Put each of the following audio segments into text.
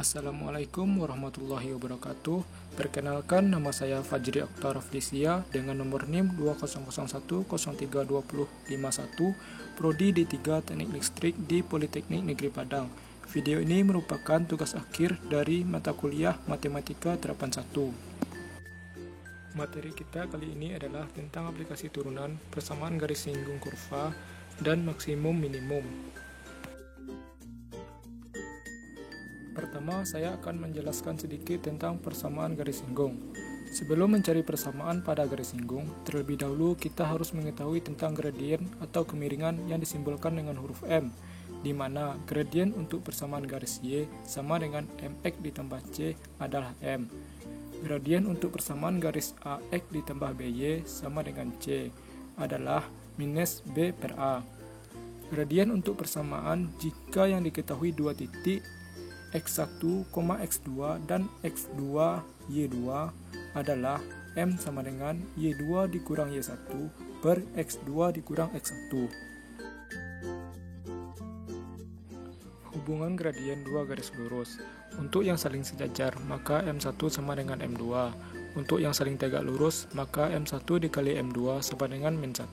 Assalamualaikum warahmatullahi wabarakatuh. Perkenalkan, nama saya Fajri Oktar Rafdisia dengan nomor NIM 2001032051, Prodi D3 Teknik Listrik di Politeknik Negeri Padang. Video ini merupakan tugas akhir dari mata kuliah Matematika Terapan 1. Materi kita kali ini adalah tentang aplikasi turunan, persamaan garis singgung kurva, dan maksimum minimum. Pertama, saya akan menjelaskan sedikit tentang persamaan garis singgung. Sebelum mencari persamaan pada garis singgung, terlebih dahulu kita harus mengetahui tentang gradien atau kemiringan yang disimbolkan dengan huruf M, di mana gradien untuk persamaan garis Y sama dengan mx ditambah C adalah M. Gradien untuk persamaan garis AX ditambah BY sama dengan C adalah minus B per A. Gradien untuk persamaan jika yang diketahui dua titik X1, X2 dan X2, Y2 adalah M sama dengan Y2 dikurang Y1 per X2 dikurang X1. Hubungan gradien dua garis lurus. Untuk yang saling sejajar, maka M1 sama dengan M2. Untuk yang saling tegak lurus, maka M1 dikali M2 sama dengan min 1.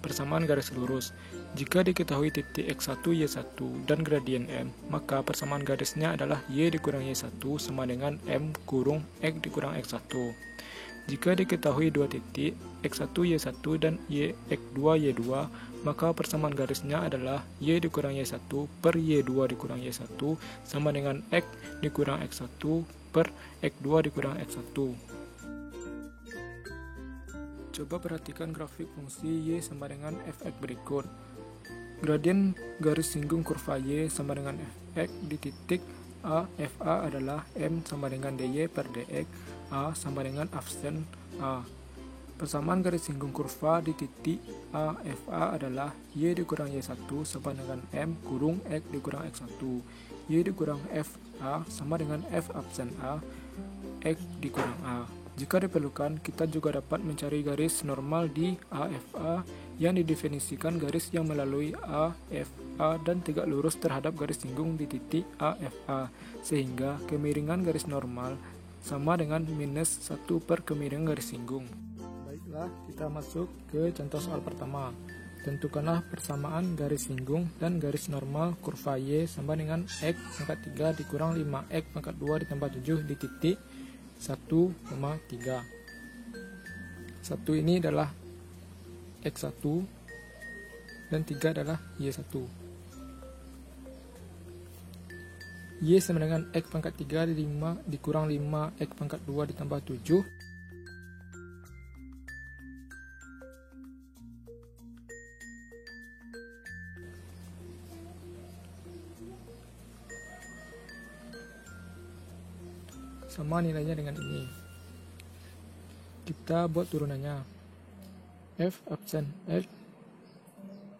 Persamaan garis lurus. Jika diketahui titik X1, Y1 dan gradien M, maka persamaan garisnya adalah Y dikurang Y1 sama dengan M kurung X dikurang X1. Jika diketahui dua titik X1, Y1 dan X2, Y2, maka persamaan garisnya adalah Y dikurang Y1 per Y2 dikurang Y1 sama dengan X dikurang X1 per X2 dikurang X1. Coba perhatikan grafik fungsi Y sama dengan fx berikut. Gradien garis singgung kurva Y sama dengan fx di titik A, FA adalah M sama dengan dy per dx, A sama dengan absen A. Persamaan garis singgung kurva di titik A, FA adalah Y dikurang Y1 sama dengan M kurung X dikurang X1. Y dikurang FA sama dengan F absen A, X dikurang A. Jika diperlukan, kita juga dapat mencari garis normal di AFA yang didefinisikan garis yang melalui AFA dan tegak lurus terhadap garis singgung di titik AFA, sehingga kemiringan garis normal sama dengan minus 1 per kemiringan garis singgung. Baiklah, kita masuk ke contoh soal pertama. Tentukanlah persamaan garis singgung dan garis normal kurva Y sama dengan X pangkat 3 dikurang 5X pangkat 2 ditambah 7 di titik 1,3. 1 ini adalah X1 dan 3 adalah Y1. Y sama dengan X pangkat 3 dikurang 5X pangkat 2 ditambah 7 sama nilainya dengan ini. Kita buat turunannya. F absen X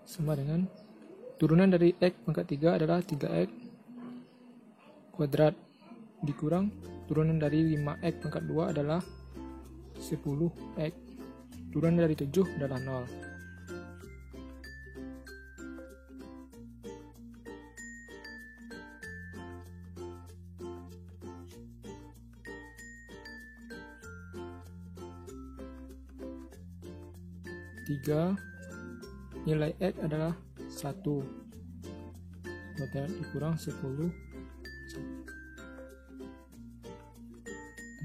sama dengan turunan dari X pangkat 3 adalah 3X kuadrat dikurang turunan dari 5X pangkat 2 adalah 10X. Turunan dari 7 adalah 0. Nilai X adalah 1 kuadrat dikurang 10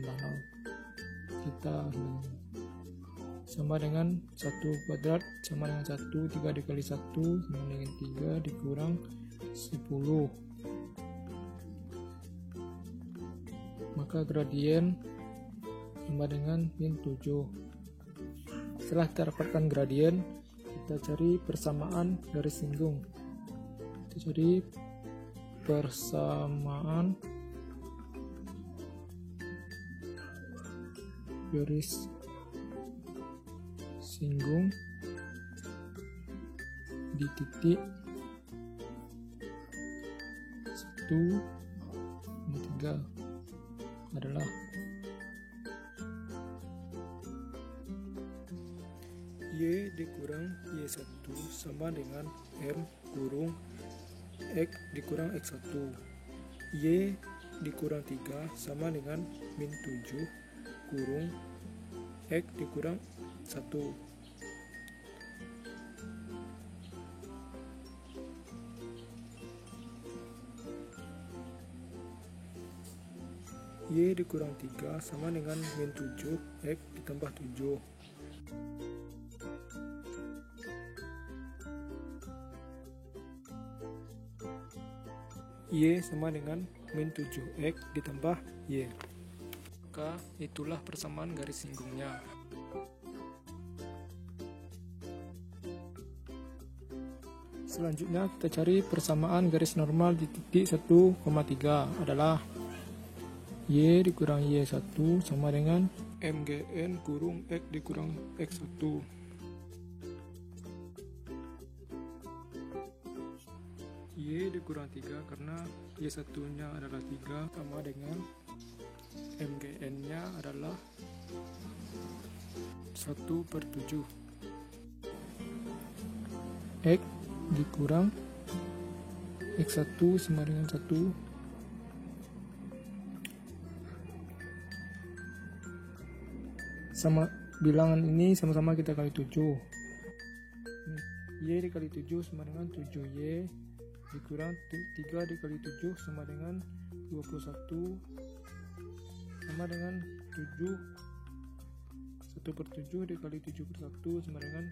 tambah 0. Kita sama dengan 1 kuadrat sama dengan 1, 3 dikali 1 sama dengan 3 dikurang 10. Maka gradien sama dengan min 7. Setelah kita dapatkan gradien, kita cari persamaan garis singgung. Kita cari persamaan garis singgung di titik 1, 3 adalah Y dikurang Y1 sama dengan M kurung X dikurang X1. Y dikurang 3 sama dengan min 7 kurung X dikurang 1. Y dikurang 3 sama dengan min 7 X ditambah 7. Y sama dengan min 7X ditambah Y. Maka itulah persamaan garis singgungnya. Selanjutnya kita cari persamaan garis normal di titik 1,3 adalah Y dikurang Y1 sama dengan MGN kurung X dikurang X1. Y dikurang 3 karena Y1 nya adalah 3 sama dengan MGN nya adalah 1/7. X dikurang X1 sama dengan 1. Sama bilangan ini sama-sama kita kali 7. Y dikali 7 sama dengan 7Y dikurang 3 dikali 7 sama dengan 21 sama dengan 7. 1/7 dikali 7/1 sama dengan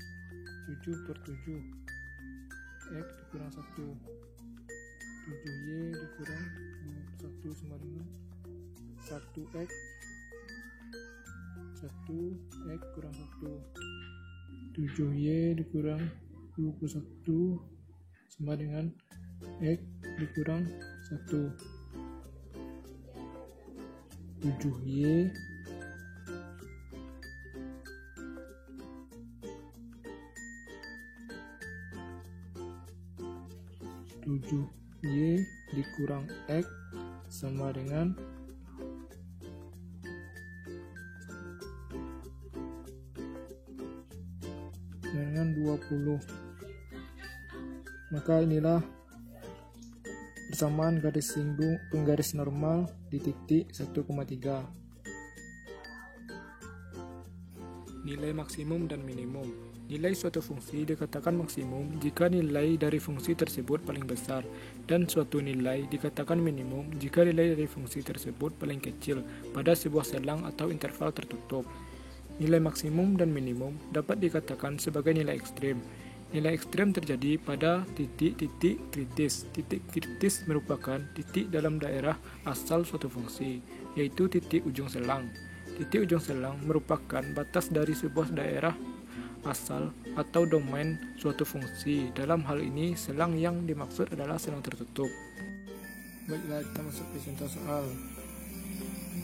7/7. X dikurang 1. 7Y dikurang 21 sama dengan 1X. 1X kurang 1. 7Y dikurang 21 sama dengan X dikurang 1. 7Y dikurang X sama dengan 20. Maka inilah persamaan garis singgung penggaris normal di titik 1,3. Nilai maksimum dan minimum. Nilai suatu fungsi dikatakan maksimum jika nilai dari fungsi tersebut paling besar, dan suatu nilai dikatakan minimum jika nilai dari fungsi tersebut paling kecil pada sebuah selang atau interval tertutup. Nilai maksimum dan minimum dapat dikatakan sebagai nilai ekstrem. Nilai ekstrem terjadi pada titik-titik kritis. Titik kritis merupakan titik dalam daerah asal suatu fungsi, yaitu titik ujung selang. Titik ujung selang merupakan batas dari sebuah daerah asal atau domain suatu fungsi. Dalam hal ini, selang yang dimaksud adalah selang tertutup. Baiklah, kita masuk ke contoh soal.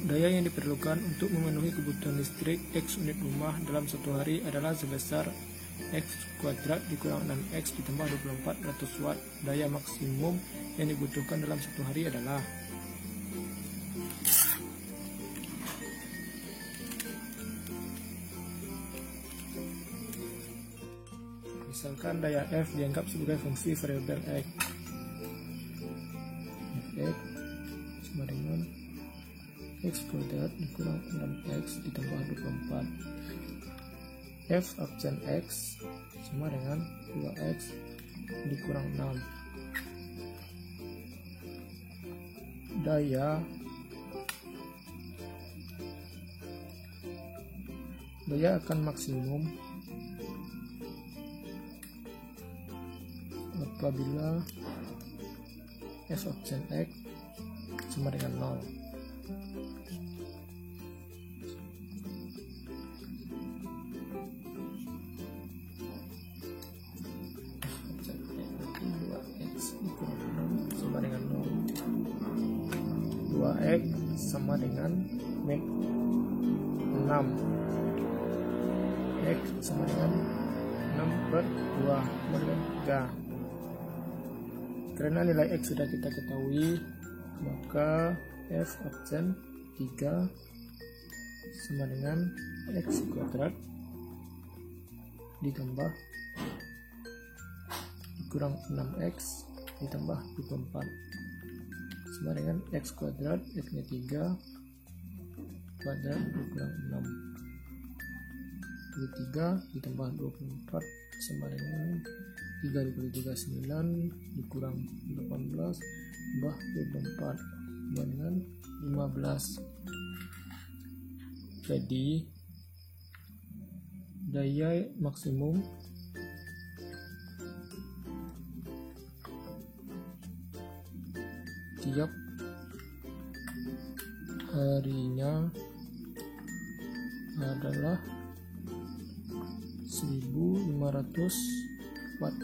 Daya yang diperlukan untuk memenuhi kebutuhan listrik X unit rumah dalam satu hari adalah sebesar X kuadrat dikurang 6X ditambah 2400 watt. Daya maksimum yang dibutuhkan dalam satu hari adalah. Misalkan daya F dianggap sebagai fungsi variabel X. F sama dengan X kuadrat dikurang 6X ditambah 24. F absen X sama dengan 2X dikurang 6. Daya akan maksimum apabila F absen X sama dengan 0. X sama dengan min 6. X sama dengan 6/2 sama dengan 3. Karena nilai X sudah kita ketahui, maka F absen 3 sama dengan X kuadrat ditambah dikurang 6X ditambah 24 sama dengan X kuadrat, X-nya 3 kuadrat dikurang 6. 23 ditambah 24 sama dengan 3 dikali 3 9 dikurang 18 tambah 24 sama dengan 15. Jadi daya maksimum tiap harinya adalah 1500 watt.